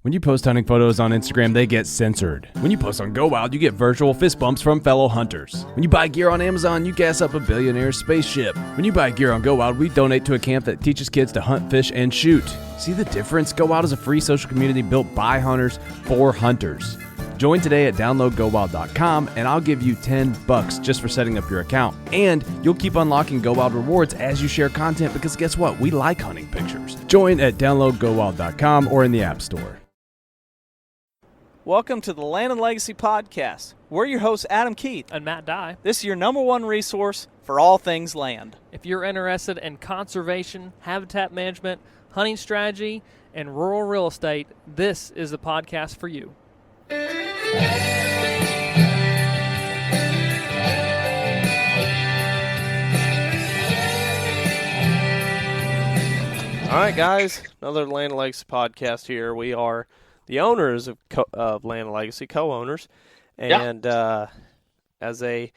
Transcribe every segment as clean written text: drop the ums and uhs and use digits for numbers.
When you post hunting photos on Instagram, they get censored. When you post on Go Wild, you get virtual fist bumps from fellow hunters. When you buy gear on Amazon, you gas up a billionaire's spaceship. When you buy gear on Go Wild, we donate to a camp that teaches kids to hunt, fish, and shoot. See the difference? Go Wild is a free social community built by hunters for hunters. Join today at downloadgowild.com and I'll give you $10 just for setting up your account. And you'll keep unlocking Go Wild rewards as you share content because guess what? We like hunting pictures. Join at downloadgowild.com or in the App Store. Welcome to the Land and Legacy Podcast. We're your hosts, Adam Keith and Matt Dye. This is your number one resource for all things land. If you're interested in conservation, habitat management, hunting strategy, and rural real estate, this is the podcast for you. All right, guys, another Land and Legacy podcast here. We are the owners of Land and Legacy, co-owners, and as a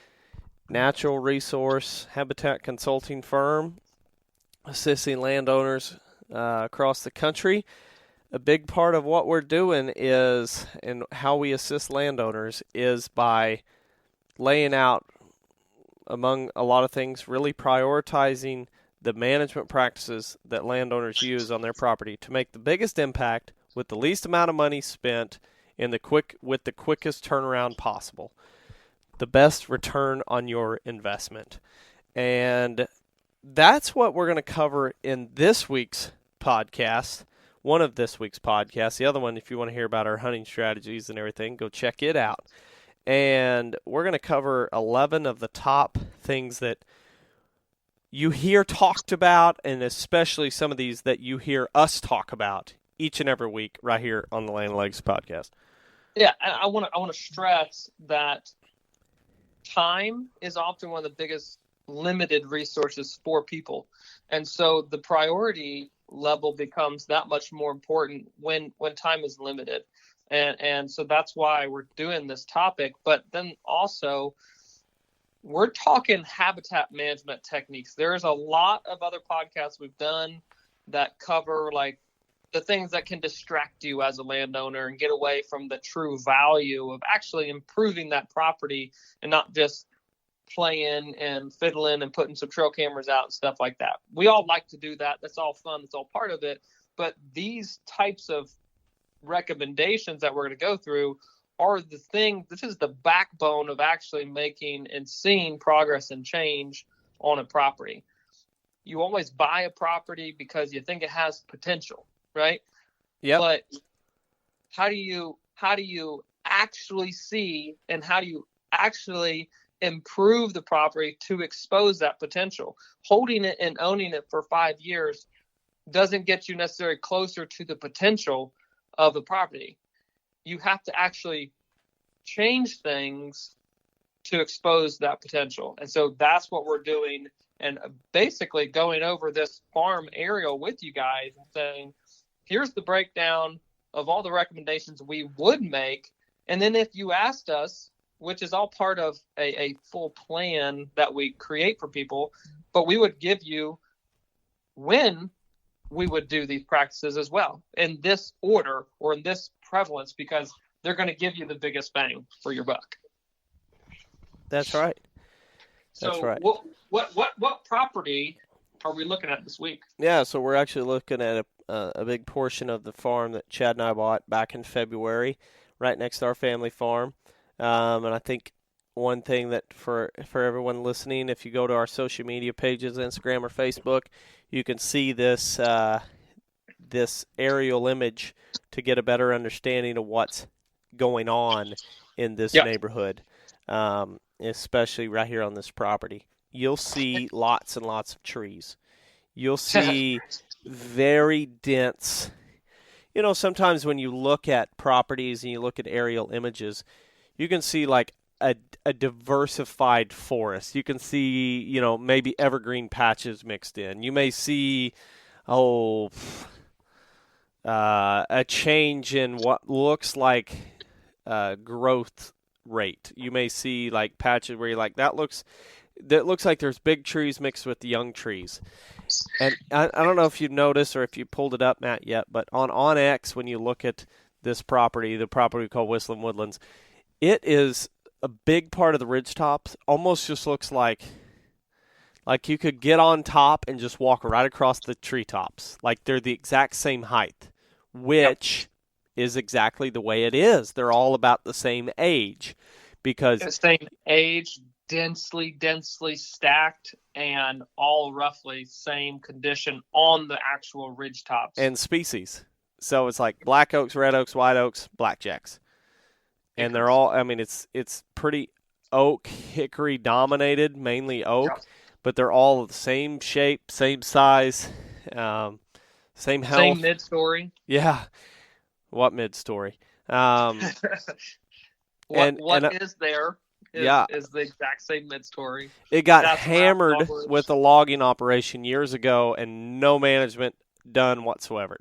natural resource habitat consulting firm assisting landowners across the country, a big part of what we're doing is, and how we assist landowners, is by laying out, among a lot of things, really prioritizing the management practices that landowners use on their property to make the biggest impact with the least amount of money spent with the quickest turnaround possible. The best return on your investment. And that's what we're going to cover in this week's podcast. One of this week's podcasts. The other one, if you want to hear about our hunting strategies and everything, go check it out. And we're going to cover 11 of the top things that you hear talked about, and especially some of these that you hear us talk about each and every week right here on the Land and Legacy Podcast. Yeah, I want to stress that time is often one of the biggest limited resources for people. And so the priority level becomes that much more important when time is limited. And so that's why we're doing this topic. But then also, we're talking habitat management techniques. There's a lot of other podcasts we've done that cover like the things that can distract you as a landowner and get away from the true value of actually improving that property and not just playing and fiddling and putting some trail cameras out and stuff like that. We all like to do that. That's all fun. That's all part of it. But these types of recommendations that we're going to go through are the thing. This is the backbone of actually making and seeing progress and change on a property. You always buy a property because you think it has potential, right? Yeah. But how do you actually see, and how do you actually improve the property to expose that potential? Holding it and owning it for 5 years doesn't get you necessarily closer to the potential of the property. You have to actually change things to expose that potential. And so that's what we're doing, and basically going over this farm aerial with you guys and saying, here's the breakdown of all the recommendations we would make. And then if you asked us, which is all part of a full plan that we create for people, but we would give you when we would do these practices as well, in this order or in this prevalence, because they're going to give you the biggest bang for your buck. That's right. That's so right. What property are we looking at this week? Yeah, so we're actually looking at a big portion of the farm that Chad and I bought back in February, right next to our family farm. And I think one thing that for everyone listening, if you go to our social media pages, Instagram or Facebook, you can see this this aerial image to get a better understanding of what's going on in this neighborhood, especially right here on this property. You'll see lots and lots of trees. You'll see very dense. You know, sometimes when you look at properties and you look at aerial images, you can see like a diversified forest. You can see, you know, maybe evergreen patches mixed in. You may see, a change in what looks like growth rate. You may see like patches where you're like, that looks like there's big trees mixed with young trees. And I don't know if you've noticed or if you pulled it up, Matt, yet, but on X, when you look at this property, the property we call Whistling Woodlands, it is a big part of the ridgetops. Almost just looks like you could get on top and just walk right across the treetops. Like they're the exact same height, which is exactly the way it is. They're all about the same age because the same age, densely stacked, and all roughly same condition on the actual ridge tops. And species. So it's like black oaks, red oaks, white oaks, blackjacks. And they're all, I mean, it's pretty oak, hickory dominated, mainly oak, but they're all the same shape, same size, same health. Same mid-story. Yeah. What mid-story? What is there is the exact same mid-story. It got hammered with a logging operation years ago and no management done whatsoever.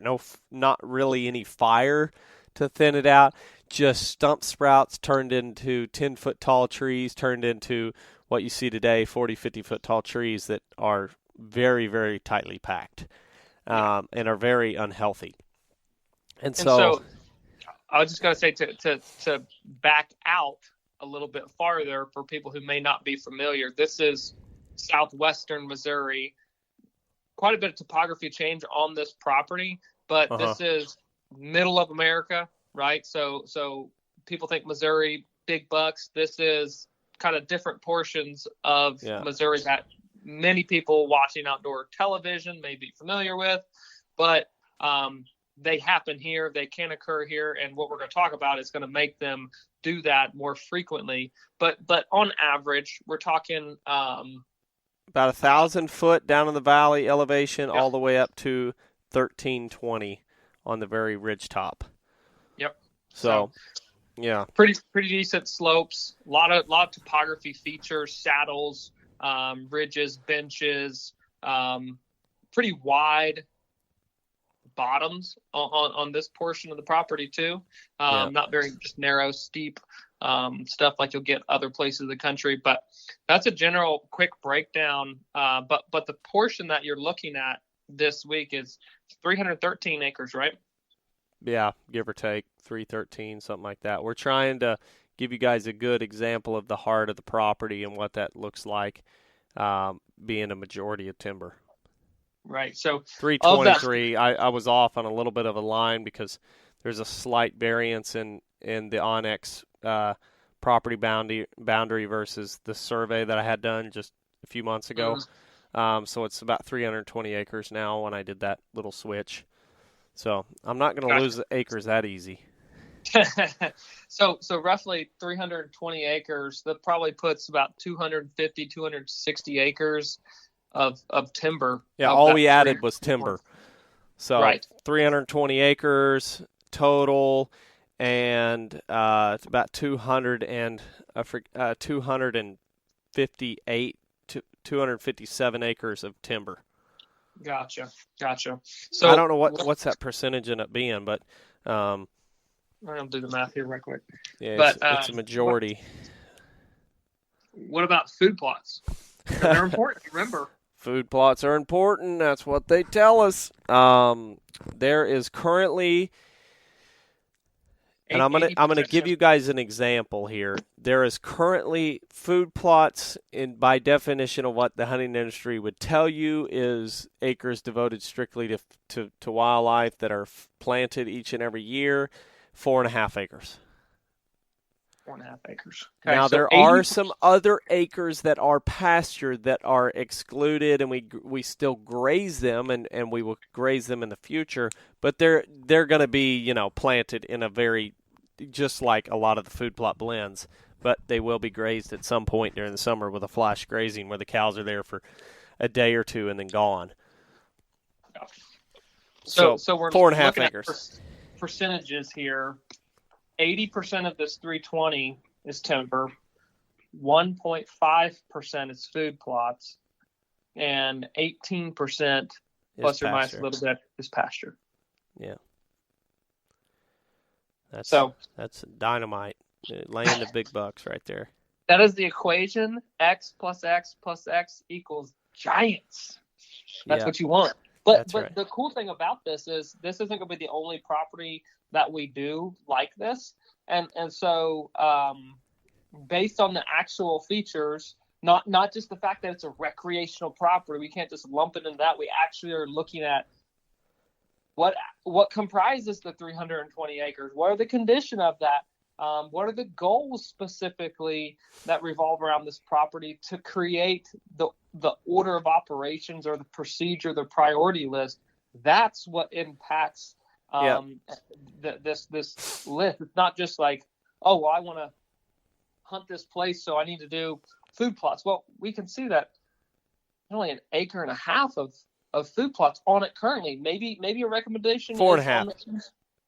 Not really any fire to thin it out. Just stump sprouts turned into 10-foot tall trees, turned into what you see today, 40, 50-foot tall trees that are very, very tightly packed and are very unhealthy. And so I was just going to say to back out a little bit farther for people who may not be familiar, this is southwestern Missouri. Quite a bit of topography change on this property, but this is middle of America. Right, so people think Missouri, big bucks. This is kind of different portions of Missouri that many people watching outdoor television may be familiar with, but they happen here. They can occur here, and what we're going to talk about is going to make them do that more frequently. But on average, we're talking about 1,000 foot down in the valley elevation, all the way up to 1,320 on the very ridge top. Yep. So yeah, pretty decent slopes. A lot of topography features, saddles, ridges, benches, pretty wide bottoms on this portion of the property too. Not very just narrow, steep stuff like you'll get other places of the country. But that's a general quick breakdown. But the portion that you're looking at this week is 313 acres, right? Yeah, give or take 313, something like that. We're trying to give you guys a good example of the heart of the property and what that looks like, being a majority of timber. Right. So 323. I was off on a little bit of a line because there's a slight variance in the Onyx property boundary versus the survey that I had done just a few months ago. So it's about 320 acres now when I did that little switch. So I'm not going to lose the acres that easy. So roughly 320 acres, that probably puts about 250, 260 acres of timber. Yeah, all we added was timber. So 320 acres total, and it's about 257 acres of timber. Gotcha. So I don't know what's that percentage end up being, but I'll do the math here right quick. Yeah, but it's a majority. What about food plots? They're important. Remember, food plots are important. That's what they tell us. There is currently, and I'm gonna give you guys an example here. There is currently food plots, by definition of what the hunting industry would tell you is acres devoted strictly to wildlife that are planted each and every year, 4.5 acres. 4.5 acres. Okay, now, there are some other acres that are pasture that are excluded, and we still graze them, and we will graze them in the future, but they're going to be, planted in a very, just like a lot of the food plot blends, but they will be grazed at some point during the summer with a flash grazing where the cows are there for a day or two and then gone. So we're 4.5 acres. Percentages here. 80% of this 320 is timber, 1.5% is food plots, and 18% plus or minus a little bit is pasture. Yeah. That's dynamite. Laying the big bucks right there. That is the equation. X plus X plus X equals giants. That's what you want. But right. the cool thing about this is this isn't going to be the only property that we do like this, and so based on the actual features, not just the fact that it's a recreational property, we can't just lump it into that. We actually are looking at what comprises the 320 acres. What are the condition of that? What are the goals specifically that revolve around this property to create the order of operations or the procedure, the priority list? That's what impacts this list. It's not just like, oh, well, I want to hunt this place, so I need to do food plots. Well, we can see that only 1.5 acres of food plots on it currently. Maybe a recommendation 4.5.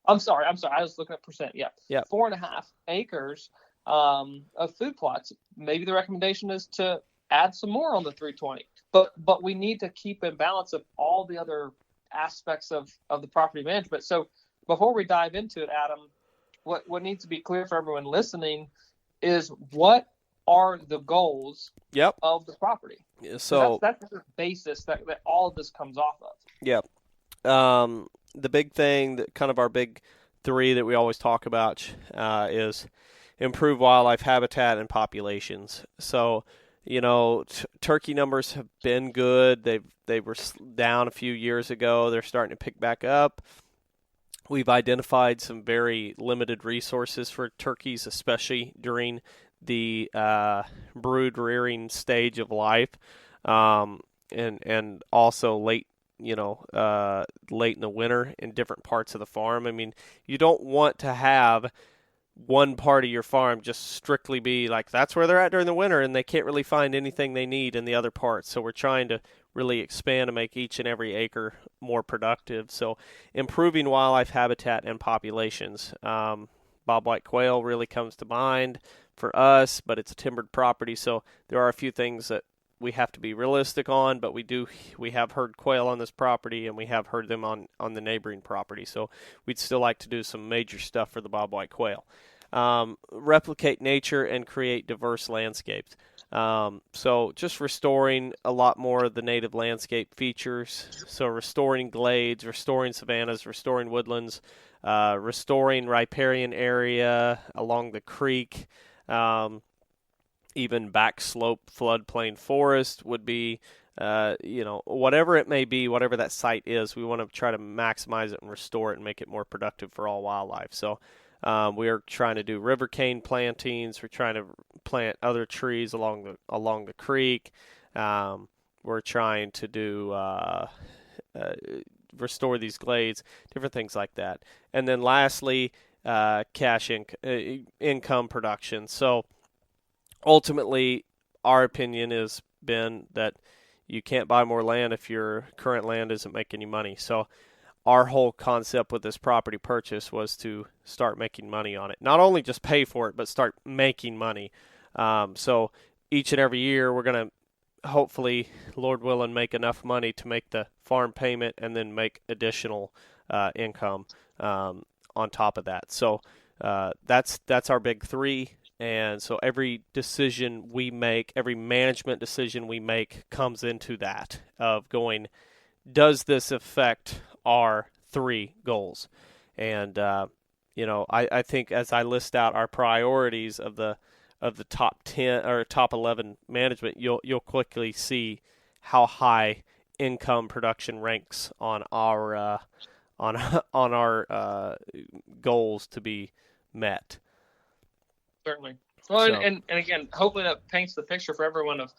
I'm sorry. I was looking at percent. Yeah. 4.5 acres of food plots. Maybe the recommendation is to add some more on the 320. But we need to keep in balance of all the other aspects of the property management. So before we dive into it, Adam, what needs to be clear for everyone listening is what are the goals of the property. So that's the basis that all of this comes off of. Yep. The big thing, that kind of our big three that we always talk about is improve wildlife habitat and populations. So, turkey numbers have been good. They were down a few years ago. They're starting to pick back up. We've identified some very limited resources for turkeys, especially during the brood rearing stage of life, and also late in the winter in different parts of the farm. I mean, you don't want to have one part of your farm just strictly be like that's where they're at during the winter and they can't really find anything they need in the other parts. So we're trying to really expand and make each and every acre more productive. So improving wildlife habitat and populations. Bobwhite quail really comes to mind for us, but it's a timbered property, so there are a few things that we have to be realistic on, but we have herd quail on this property, and we have herd them on the neighboring property, so we'd still like to do some major stuff for the bobwhite quail. Replicate nature and create diverse landscapes. So just restoring a lot more of the native landscape features, so restoring glades, restoring savannas, restoring woodlands, restoring riparian area along the creek, even back slope floodplain forest would be, whatever it may be, whatever that site is, we want to try to maximize it and restore it and make it more productive for all wildlife. So we are trying to do river cane plantings. We're trying to plant other trees along the creek. We're trying to do restore these glades, different things like that. And then lastly, cash income production. So ultimately, our opinion has been that you can't buy more land if your current land isn't making you money. So our whole concept with this property purchase was to start making money on it. Not only just pay for it, but start making money. So each and every year, we're going to hopefully, Lord willing, make enough money to make the farm payment and then make additional income on top of that. So that's our big three. And so every decision we make, every management decision we make comes into that of going, does this affect our three goals? And, I think as I list out our priorities of the top 10 or top 11 management, you'll quickly see how high income production ranks on our goals to be met. Certainly. Well, so. and again, hopefully that paints the picture for everyone of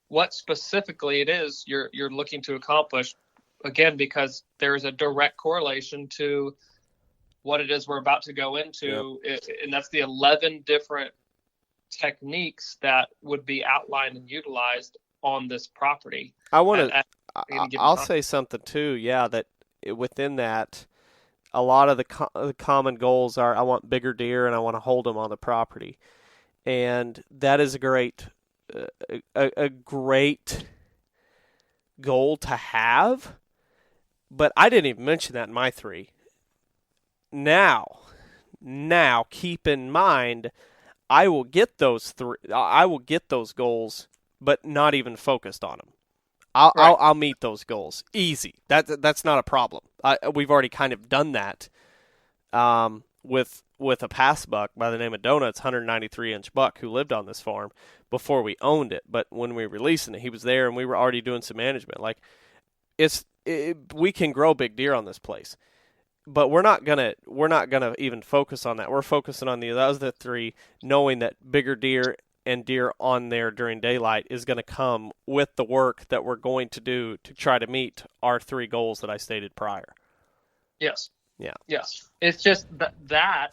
what specifically it is you're looking to accomplish. Again, because there's a direct correlation to what it is we're about to go into, and that's the 11 different techniques that would be outlined and utilized on this property. I'll say something too. Yeah, that within that, a lot of the common goals are I want bigger deer and I want to hold them on the property, and that is a great goal to have. But I didn't even mention that in my three. Now, keep in mind, I will get those goals, but not even focused on them. I'll meet those goals easy. That's not a problem. We've already kind of done that with a pass buck by the name of Donuts, 193-inch buck who lived on this farm before we owned it. But when we were releasing it, he was there, and we were already doing some management. Like, we can grow big deer on this place, but we're not gonna even focus on that. We're focusing on the other three, knowing that bigger deer and deer on there during daylight is going to come with the work that we're going to do to try to meet our three goals that I stated prior. Yes. Yeah. Yes. It's just that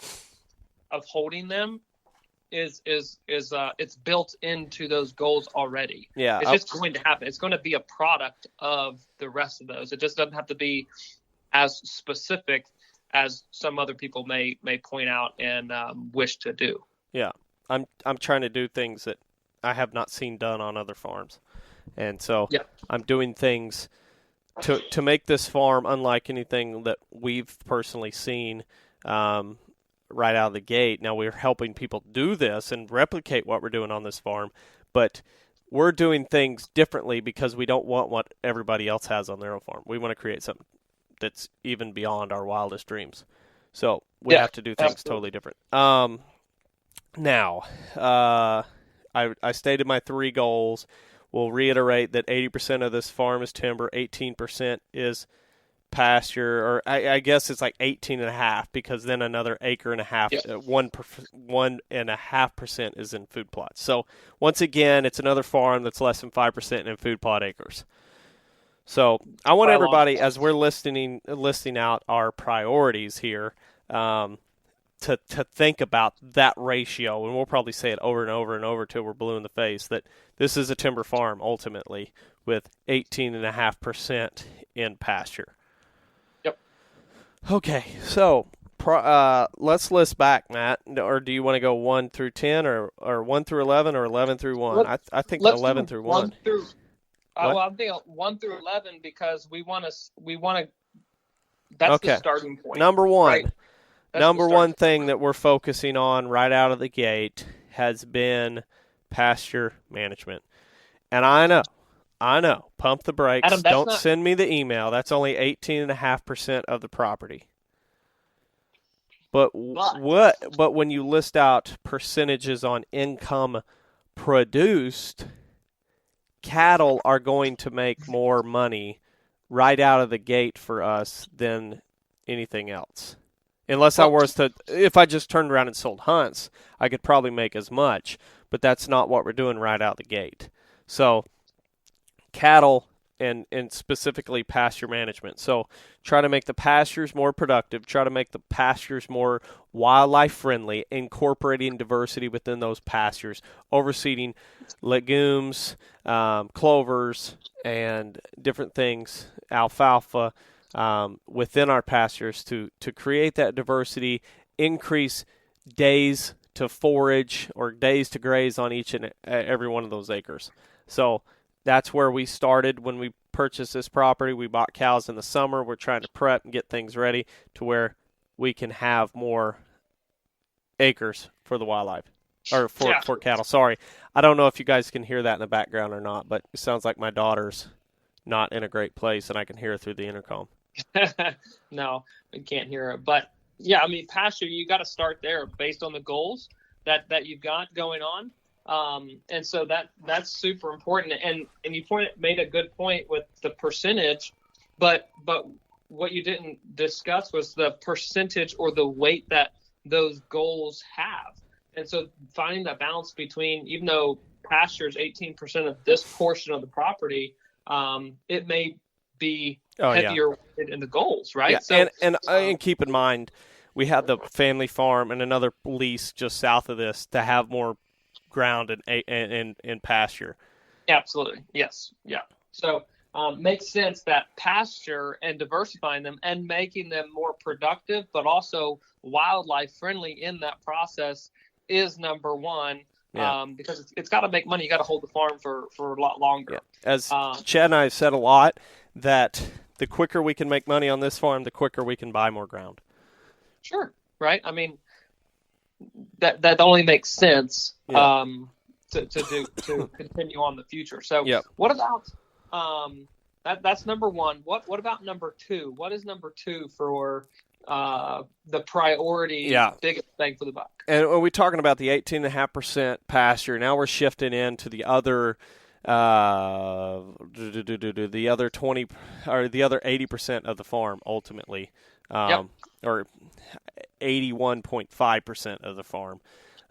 of holding them is it's built into those goals already. Yeah. It's just going to happen. It's going to be a product of the rest of those. It just doesn't have to be as specific as some other people may point out and wish to do. Yeah. I'm trying to do things that I have not seen done on other farms. And so I'm doing things to make this farm unlike anything that we've personally seen right out of the gate. Now, we're helping people do this and replicate what we're doing on this farm, but we're doing things differently because we don't want what everybody else has on their own farm. We want to create something that's even beyond our wildest dreams. So we have to do things totally different. Now, I stated my three goals. We'll reiterate that 80% of this farm is timber, 18% is pasture, or I guess it's like 18.5 because then another acre and a half, 1.5% is in food plots. So once again, it's another farm that's less than 5% in food plot acres. So I want everybody, as we're listing out our priorities here, to think about that ratio, and we'll probably say it over and over and over till we're blue in the face, that this is a timber farm ultimately with 18.5% in pasture. Yep. Okay, so let's list back, Matt. Or do you want to go 1 through 10 or 1 through 11 or 11 through 1? I think 11 through 1. Well, I'm thinking 1 through 11 because we want to. That's the starting point. Number one. Right? Number one thing that we're focusing on right out of the gate has been pasture management. And I know, pump the brakes. Adam, don't send me the email. That's only 18.5% of the property. But when you list out percentages on income produced, cattle are going to make more money right out of the gate for us than anything else. Unless if I just turned around and sold hunts, I could probably make as much, but that's not what we're doing right out the gate. So cattle and specifically pasture management. So try to make the pastures more productive, try to make the pastures more wildlife friendly, incorporating diversity within those pastures, overseeding legumes, clovers, and different things, alfalfa, within our pastures to create that diversity, increase days to forage or days to graze on each and every one of those acres. So that's where we started when we purchased this property. We bought cows in the summer. We're trying to prep and get things ready to where we can have more acres for the wildlife or for cattle. Sorry. I don't know if you guys can hear that in the background or not, but it sounds like my daughter's not in a great place and I can hear her through the intercom. No, we can't hear it. But yeah, I mean, pasture, you got to start there based on the goals that you've got going on. And so that's super important. And you made a good point with the percentage, but what you didn't discuss was the percentage or the weight that those goals have. And so finding that balance between, even though pasture is 18% of this portion of the property, it may be heavier in the goals, right? Yeah. So, and keep in mind, we have the family farm and another lease just south of this to have more ground and pasture. Absolutely. Yes. Yeah. So makes sense that pasture and diversifying them and making them more productive, but also wildlife friendly in that process is number one. Yeah. Because it's got to make money. You got to hold the farm for a lot longer. Yeah. As Chad and I have said a lot, that the quicker we can make money on this farm, the quicker we can buy more ground. Sure. Right. I mean, that only makes sense to continue on the future. So what about That's number one. What about number two? What is number two for the priority biggest bang for the buck? And are we talking about the 18.5% pasture? Now we're shifting into the other the other 20 or the other 80% of the farm ultimately, or 81.5% of the farm.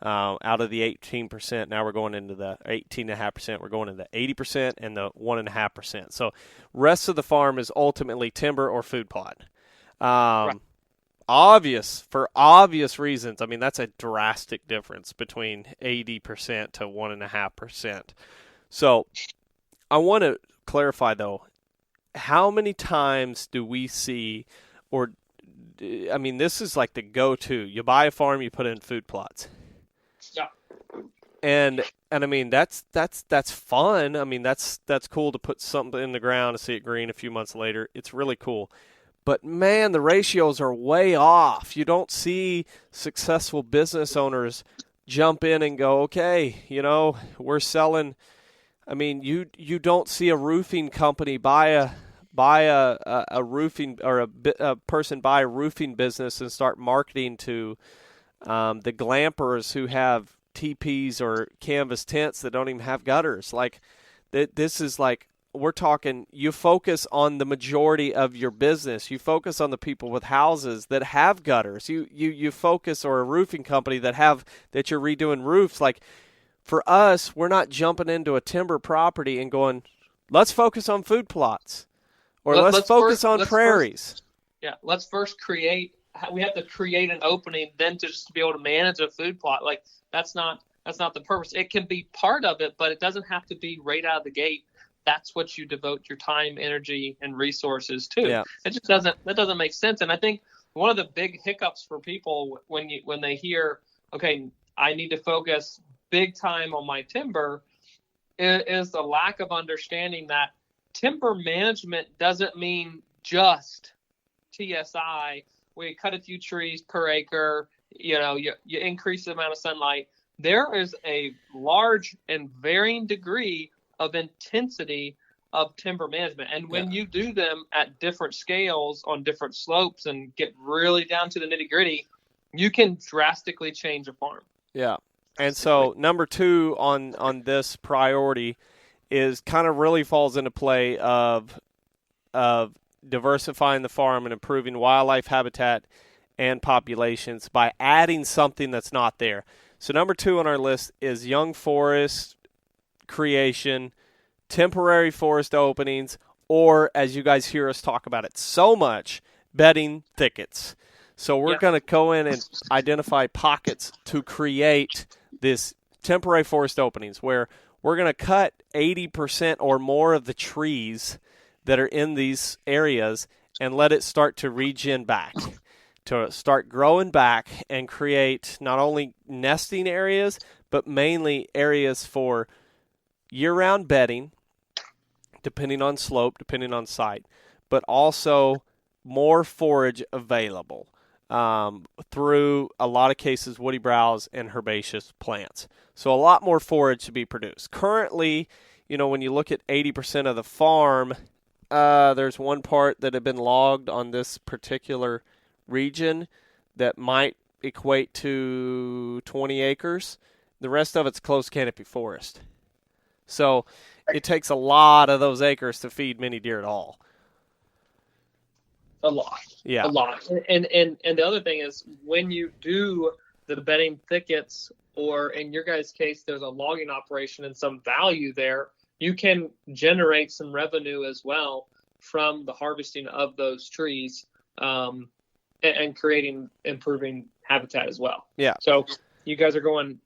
Out of the 18%, now we're going into the 18.5%. We're going into 80% and the 1.5%. So, rest of the farm is ultimately timber or food plot. For obvious reasons. I mean, that's a drastic difference between 80% to 1.5%. So, I want to clarify though, how many times do we see, or I mean, this is like the go-to. You buy a farm, you put in food plots. Yeah. And I mean that's fun. I mean that's cool to put something in the ground and see it green a few months later. It's really cool. But man, the ratios are way off. You don't see successful business owners jump in and go, "Okay, we're selling." I mean, you don't see a roofing company buy a roofing or a person buy a roofing business and start marketing to the glampers who have teepees or canvas tents that don't even have gutters. Like, this is like, we're talking, you focus on the majority of your business. You focus on the people with houses that have gutters. You focus, or a roofing company that you're redoing roofs. Like, for us, we're not jumping into a timber property and going, let's focus on food plots, or let's focus on prairies. Let's first create. We have to create an opening, then to just be able to manage a food plot. Like, that's not the purpose. It can be part of it, but it doesn't have to be right out of the gate. That's what you devote your time, energy, and resources to. Yeah. That doesn't make sense. And I think one of the big hiccups for people when they hear, okay, I need to focus big time on my timber, is the lack of understanding that timber management doesn't mean just TSI. We cut a few trees per acre, you increase the amount of sunlight. There is a large and varying degree of intensity of timber management. And when you do them at different scales on different slopes and get really down to the nitty gritty, you can drastically change a farm. Yeah. And so number two on this priority is kind of really falls into play of diversifying the farm and improving wildlife habitat and populations by adding something that's not there. So number two on our list is young forest creation, temporary forest openings, or, as you guys hear us talk about it so much, bedding thickets. So we're going to go in and identify pockets to create this temporary forest openings where we're going to cut 80% or more of the trees that are in these areas and let it start to regen back, to start growing back and create not only nesting areas, but mainly areas for year-round bedding, depending on slope, depending on site, but also more forage available through, a lot of cases, woody browse and herbaceous plants. So a lot more forage to be produced. Currently, when you look at 80% of the farm, there's one part that had been logged on this particular region that might equate to 20 acres. The rest of it's closed canopy forest. So it takes a lot of those acres to feed many deer at all. A lot. Yeah. A lot. And the other thing is, when you do the bedding thickets, or in your guys' case, there's a logging operation and some value there, you can generate some revenue as well from the harvesting of those trees, and improving habitat as well. Yeah. So you guys are going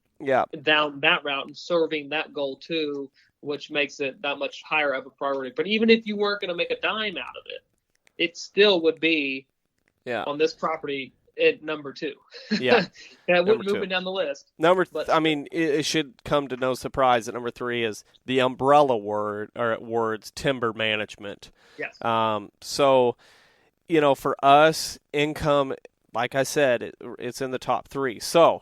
down that route and serving that goal too, which makes it that much higher of a priority. But even if you weren't going to make a dime out of it, it still would be on this property at number two. Yeah. That would move it down the list. It should come to no surprise that number three is the umbrella words, timber management. Yes. So, for us, income, like I said, it's in the top three. So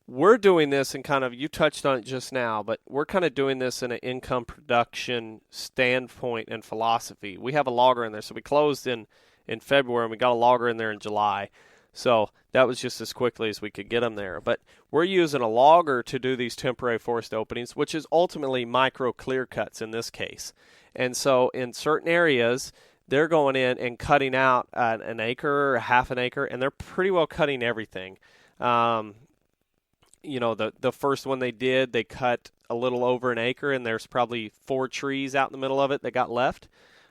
we're doing this and kind of, you touched on it just now, but we're kind of doing this in an income production standpoint and philosophy. We have a logger in there. So we closed in February and we got a logger in there in July. So that was just as quickly as we could get them there. But we're using a logger to do these temporary forest openings, which is ultimately micro clear cuts in this case. And so in certain areas, they're going in and cutting out an acre or half an acre, and they're pretty well cutting everything. The first one they did, they cut a little over an acre, and there's probably 4 trees out in the middle of it that got left.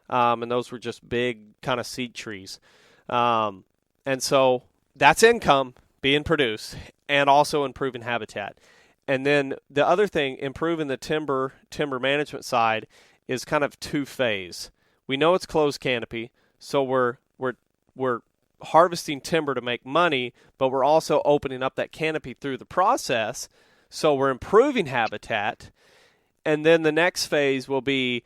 And those were just big kind of seed trees. And so that's income being produced and also improving habitat. And then the other thing, improving the timber management side, is kind of two-phase. We know it's closed canopy, so we're harvesting timber to make money, but we're also opening up that canopy through the process, so we're improving habitat. And then the next phase will be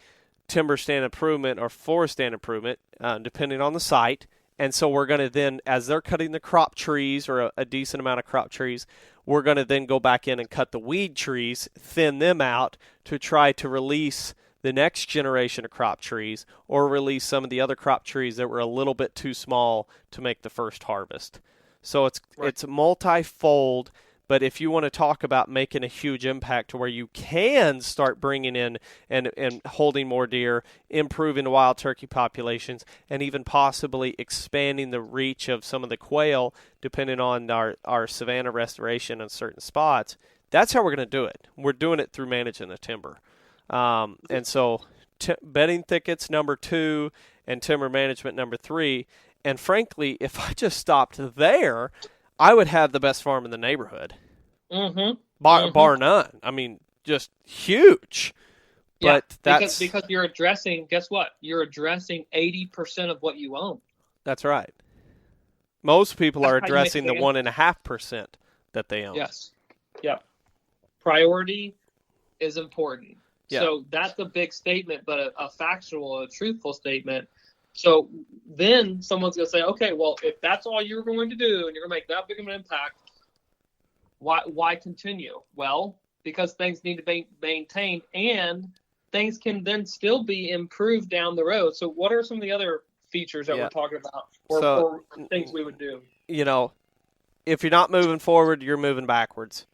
timber stand improvement or forest stand improvement, depending on the site. And so we're going to then, as they're cutting the crop trees or a decent amount of crop trees, we're going to then go back in and cut the weed trees, thin them out to try to release the next generation of crop trees, or release some of the other crop trees that were a little bit too small to make the first harvest. So it's multifold, but if you want to talk about making a huge impact to where you can start bringing in and holding more deer, improving the wild turkey populations, and even possibly expanding the reach of some of the quail, depending on our savanna restoration in certain spots, that's how we're going to do it. We're doing it through managing the timber. And so bedding thickets, number 2, and timber management, number 3. And frankly, if I just stopped there, I would have the best farm in the neighborhood. Mm-hmm. Bar none. I mean, just huge. Yeah, but that's because you're addressing, guess what? You're addressing 80% of what you own. That's right. Most people are That's how you make addressing the 1.5% that they own. Yes. Yeah. Priority is important. Yeah. So that's a big statement, but a factual, a truthful statement. So then someone's going to say, okay, well, if that's all you're going to do and you're going to make that big of an impact, why continue? Well, because things need to be maintained and things can then still be improved down the road. So what are some of the other features that we're talking about or things we would do? If you're not moving forward, you're moving backwards.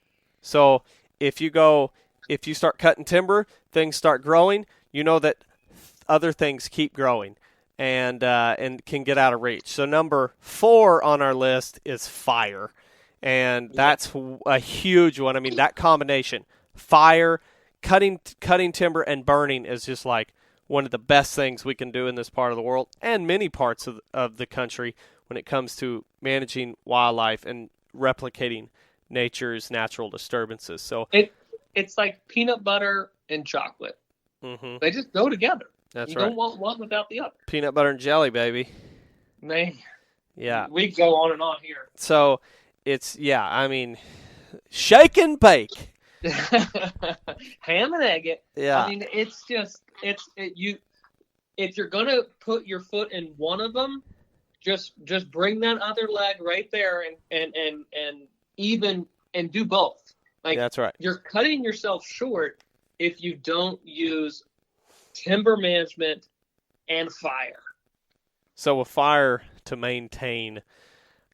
So if you start cutting timber, things start growing, you know that other things keep growing and can get out of reach. So number 4 on our list is fire. And that's a huge one. I mean, that combination, fire, cutting timber, and burning is just like one of the best things we can do in this part of the world and many parts of the country when it comes to managing wildlife and replicating nature's natural disturbances. So it's like peanut butter and chocolate. Mm-hmm. They just go together. That's you right. don't want one without the other. Peanut butter and jelly, baby. Man, yeah. We go on and on here. So shake and bake. Ham and egg it. Yeah. I mean, if you're gonna put your foot in one of them, just bring that other leg right there and do both. Like, that's right. You're cutting yourself short if you don't use timber management and fire. So with fire, to maintain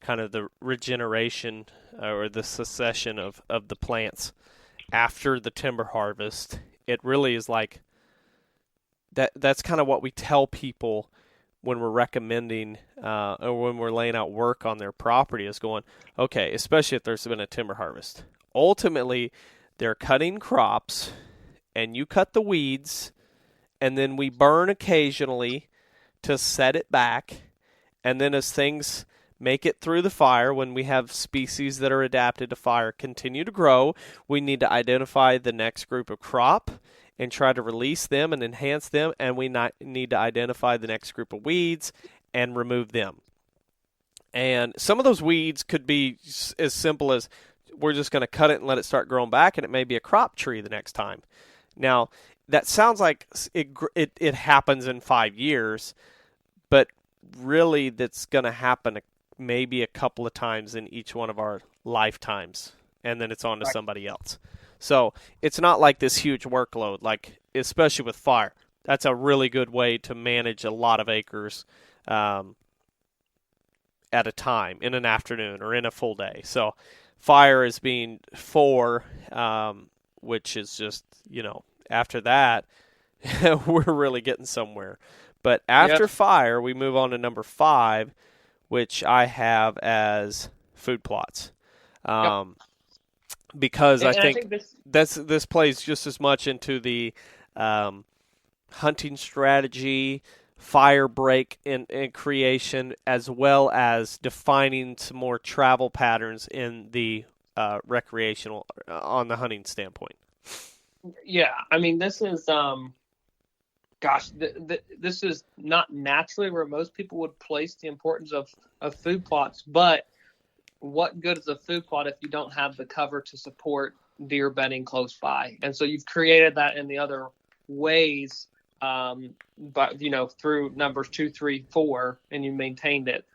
kind of the regeneration or the succession of the plants after the timber harvest, it really is like that's kind of what we tell people when we're recommending or when we're laying out work on their property, is going, okay, especially if there's been a timber harvest. Ultimately, they're cutting crops, and you cut the weeds, and then we burn occasionally to set it back, and then as things make it through the fire, when we have species that are adapted to fire continue to grow, we need to identify the next group of crop and try to release them and enhance them, and we need to identify the next group of weeds and remove them. And some of those weeds could be as simple as we're just going to cut it and let it start growing back, and it may be a crop tree the next time. Now, that sounds like it happens in 5 years, but really that's going to happen maybe a couple of times in each one of our lifetimes and then it's on to somebody else. So it's not like this huge workload, like especially with fire. That's a really good way to manage a lot of acres at a time in an afternoon or in a full day. So fire is being 4, which is just, after that, we're really getting somewhere. But after fire, we move on to number 5, which I have as food plots. Because I think this plays just as much into the hunting strategy, fire break and creation, as well as defining some more travel patterns in the recreational on the hunting standpoint. Yeah, I mean, this is this is not naturally where most people would place the importance of food plots, but what good is a food plot if you don't have the cover to support deer bedding close by? And so you've created that in the other ways, but through numbers 2, 3, 4, and you maintained it.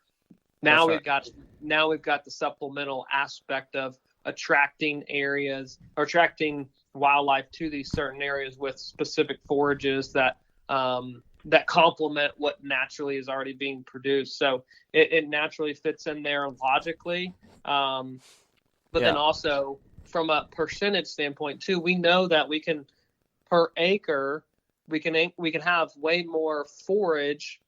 Now we've got the supplemental aspect of attracting wildlife to these certain areas with specific forages that complement what naturally is already being produced. So it naturally fits in there logically. But then also from a percentage standpoint too, we know that we can per acre, we can have way more forage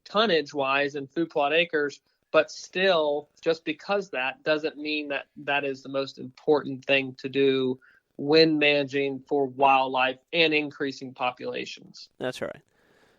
tonnage wise in food plot acres, but still just because that doesn't mean that is the most important thing to do when managing for wildlife and increasing populations. That's right.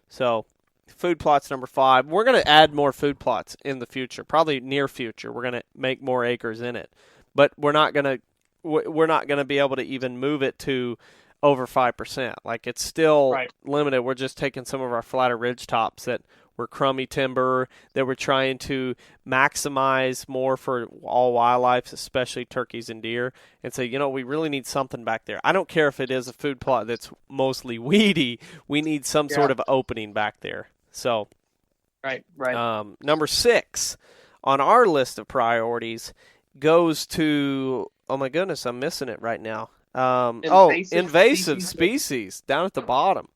So food plots number 5. We're going to add more food plots in the future, probably near future. We're going to make more acres in it, but we're not going to be able to even move it to over 5%. Like it's still limited. We're just taking some of our flatter ridge tops that were crummy timber that we're trying to maximize more for all wildlife, especially turkeys and deer, and say, we really need something back there. I don't care if it is a food plot that's mostly weedy. We need some sort of opening back there. So, right. Number 6 on our list of priorities goes to, oh my goodness, I'm missing it right now. Invasive species down at the bottom.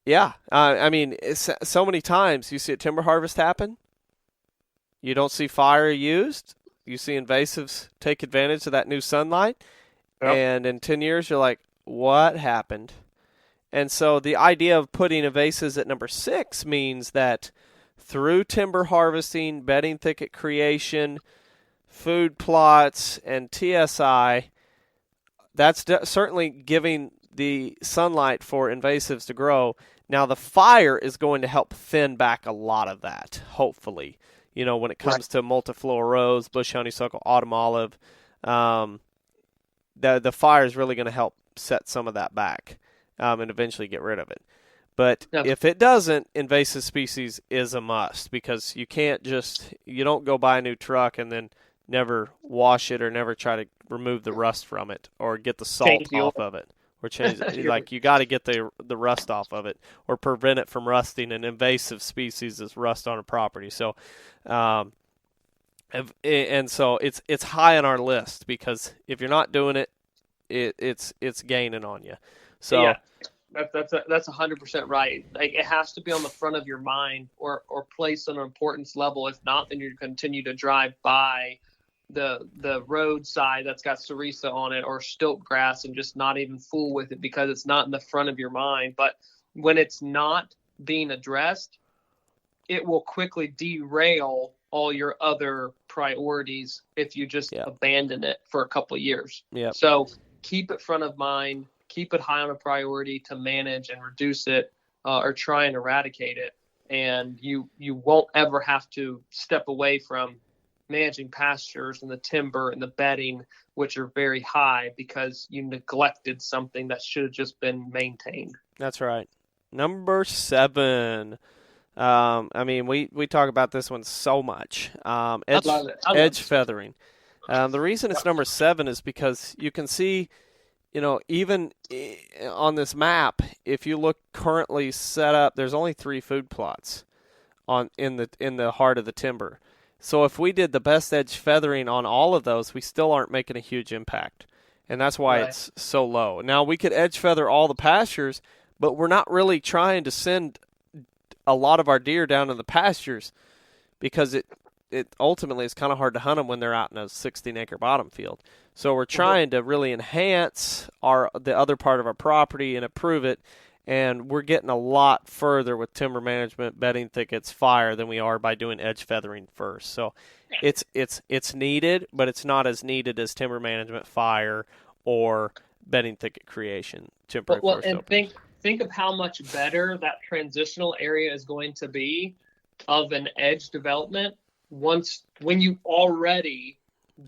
Yeah, I mean, so many times you see a timber harvest happen. You don't see fire used. You see invasives take advantage of that new sunlight. Yep. And in 10 years, you're like, what happened? And so the idea of putting invasives at number 6 means that through timber harvesting, bedding thicket creation, food plots, and TSI, that's certainly giving the sunlight for invasives to grow. Now, the fire is going to help thin back a lot of that, hopefully. When it comes to multiflora rose, bush honeysuckle, autumn olive, the fire is really going to help set some of that back and eventually get rid of it. But if it doesn't, invasive species is a must, because you don't go buy a new truck and then never wash it or never try to remove the rust from it or get the salt off of it. Or change it. Like, you got to get the rust off of it or prevent it from rusting. An invasive species is rust on a property. So, so it's high on our list, because if you're not doing it, it's gaining on you. So yeah, that's 100% right. Like, it has to be on the front of your mind or placed on an importance level. If not, then you continue to drive by the roadside that's got cerisa on it or stilt grass and just not even fool with it because it's not in the front of your mind. But when it's not being addressed, it will quickly derail all your other priorities if you just abandon it for a couple of years. So keep it front of mind, keep it high on a priority to manage and reduce it or try and eradicate it. And you won't ever have to step away from managing pastures and the timber and the bedding, which are very high, because you neglected something that should have just been maintained. That's right. Number 7. I mean, we talk about this one so much. Edge feathering. The reason it's number 7 is because you can see, even on this map, if you look currently set up, there's only 3 food plots in the heart of the timber. So if we did the best edge feathering on all of those, we still aren't making a huge impact. And that's why it's so low. Now, we could edge feather all the pastures, but we're not really trying to send a lot of our deer down to the pastures because it ultimately is kind of hard to hunt them when they're out in a 16-acre bottom field. So we're trying to really enhance the other part of our property and improve it, and we're getting a lot further with timber management, bedding thickets, fire than we are by doing edge feathering first. So it's needed, but it's not as needed as timber management, fire, or bedding thicket creation. Temporary forest opening. Think of how much better that transitional area is going to be of an edge development when you already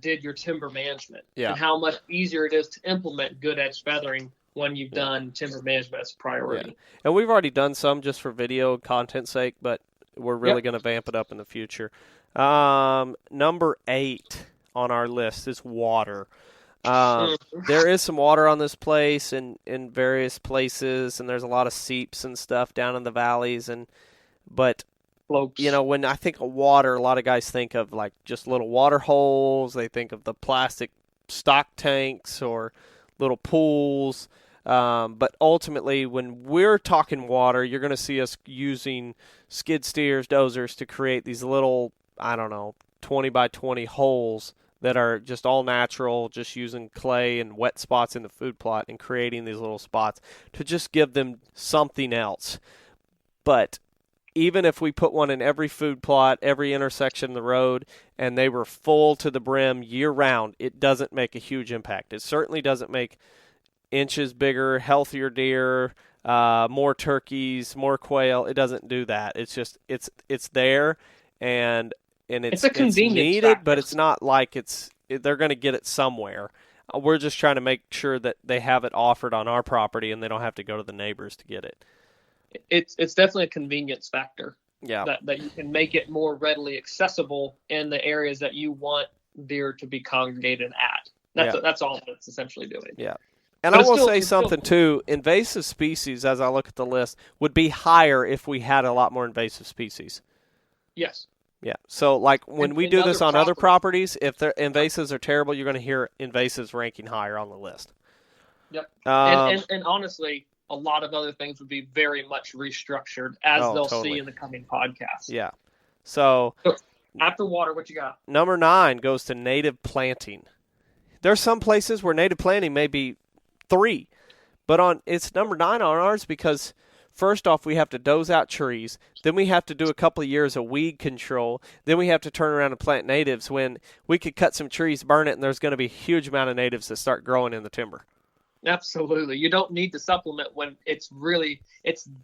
did your timber management, and how much easier it is to implement good edge feathering when you've done timber management as a priority. Yeah. And we've already done some just for video content sake, but we're really going to vamp it up in the future. Number 8 on our list is water. There is some water on this place and in various places, and there's a lot of seeps and stuff down in the valleys, but Slopes. When I think of water, a lot of guys think of like just little water holes. They think of the plastic stock tanks or little pools. But ultimately, when we're talking water, you're going to see us using skid steers, dozers to create these little, 20 by 20 holes that are just all natural, just using clay and wet spots in the food plot and creating these little spots to just give them something else. But even if we put one in every food plot, every intersection of the road, and they were full to the brim year-round, it doesn't make a huge impact. It certainly doesn't make inches bigger, healthier deer, more turkeys, more quail. It doesn't do that. It's just it's there, and it's a convenience needed, factor. but it's not like they're going to get it somewhere. We're just trying to make sure that they have it offered on our property and they don't have to go to the neighbors to get it. It's definitely a convenience factor. Yeah. That you can make it more readily accessible in the areas that you want deer to be congregated at. That's all it's essentially doing. Yeah. And But I it's will still- say it's still something cool. too. Invasive species, as I look at the list, would be higher if we had a lot more invasive species. Yes. Yeah. So like when we And do this on other other properties, if their invasives are terrible, you're going to hear invasives ranking higher on the list. Yep. Um, And honestly, a lot of other things would be very much restructured, as they'll totally. see in the coming podcasts. Yeah. So After water, what you got? number 9 goes to native planting. There's some places where native planting may be 3, but it's number 9 on ours because first off, we have to doze out trees. Then we have to do a couple of years of weed control. Then we have to turn around and plant natives when we could cut some trees, burn it, and there's going to be a huge amount of natives that start growing in the timber. Absolutely. You don't need to supplement when it's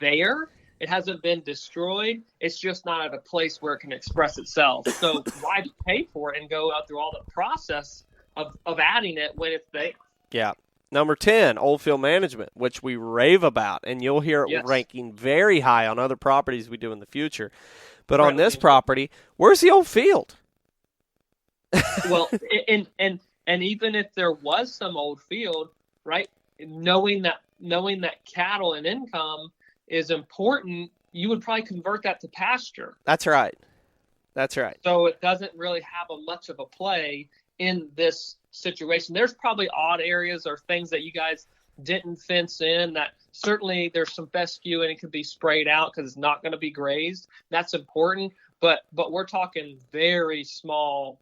there. It hasn't been destroyed. It's just not at a place where it can express itself. So why pay for it and go out through all the process of adding it when it's there? Yeah. Number 10, old field management, which we rave about, and you'll hear it Yes. ranking very high on other properties we do in the future. But on this property, where's the old field? Well, and even if there was some old field, right? Knowing that cattle and income is important, you would probably convert that to pasture. That's right. That's right. So it doesn't really have much of a play in this situation. There's probably odd areas or things that you guys didn't fence in that certainly there's some fescue and it could be sprayed out because it's not going to be grazed. That's important, but we're talking very small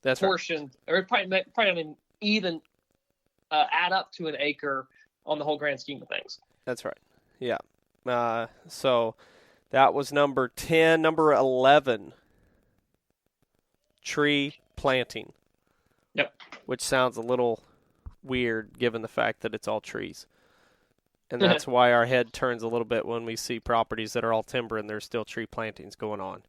That's right. portions, or probably not even add up to an acre on the whole grand scheme of things. That's right. Yeah. So that was number 10. Number 11, tree planting. Yep. Which sounds a little weird given the fact that it's all trees. And that's why our head turns a little bit when we see properties that are all timber and there's still tree plantings going on.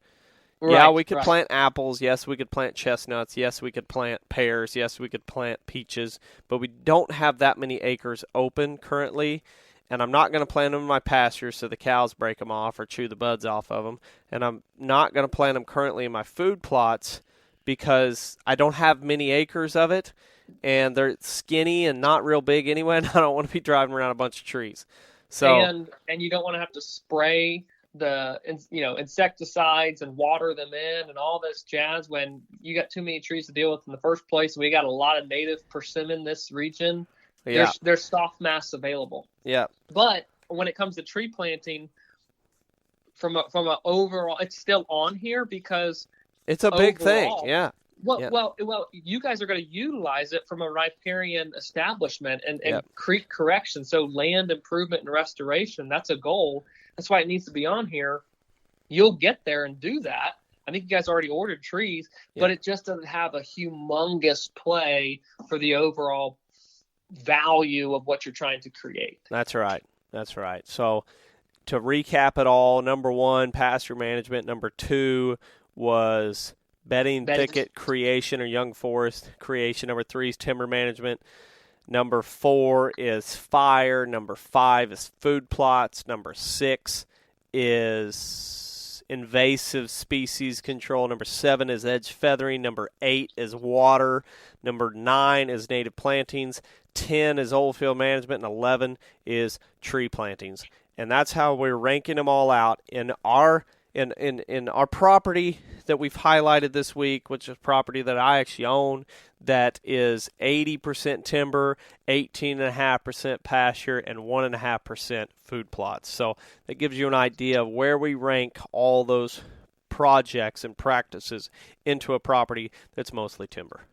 Yeah, we could plant apples. Yes, we could plant chestnuts. Yes, we could plant pears. Yes, we could plant peaches. But we don't have that many acres open currently. And I'm not going to plant them in my pasture so the cows break them off or chew the buds off of them. And I'm not going to plant them currently in my food plots because I don't have many acres of it. And they're skinny and not real big anyway. And I don't want to be driving around a bunch of trees. So and you don't want to have to spray insecticides and water them in and all this jazz when you got too many trees to deal with in the first place. We got a lot of native persimmon in this region. Yeah. There's soft mass available. Yeah. But when it comes to tree planting, from a overall, it's still on here because it's a big thing. Yeah. Well, you guys are going to utilize it from a riparian establishment and creek correction. So land improvement and restoration, that's a goal. That's why it needs to be on here. You'll get there and do that. I think you guys already ordered trees, but it just doesn't have a humongous play for the overall value of what you're trying to create. That's right. So to recap it all, number 1, pasture management. Number 2 was bedding thicket creation or young forest creation. Number 3 is timber management. Number 4 is fire. Number 5 is food plots. Number 6 is invasive species control. Number 7 is edge feathering. Number 8 is water. Number 9 is native plantings. 10 is old field management, and 11 is tree plantings. And that's how we're ranking them all out in our property that we've highlighted this week, which is property that I actually own, that is 80% timber, 18.5% pasture, and 1.5% food plots. So that gives you an idea of where we rank all those projects and practices into a property that's mostly timber.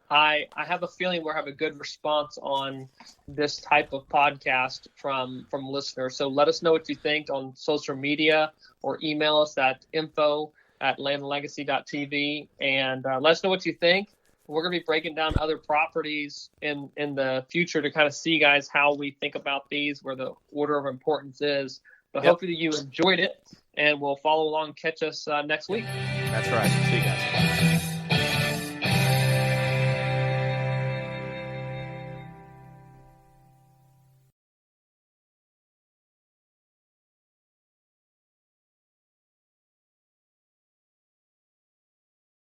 I have a feeling we'll have a good response on this type of podcast from listeners. So let us know what you think on social media or email us at info@landlegacy.tv and let us know what you think. We're going to be breaking down other properties in the future to kind of see, guys, how we think about these, where the order of importance is. But hopefully you enjoyed it, and we'll follow along and catch us next week. That's right. See you guys.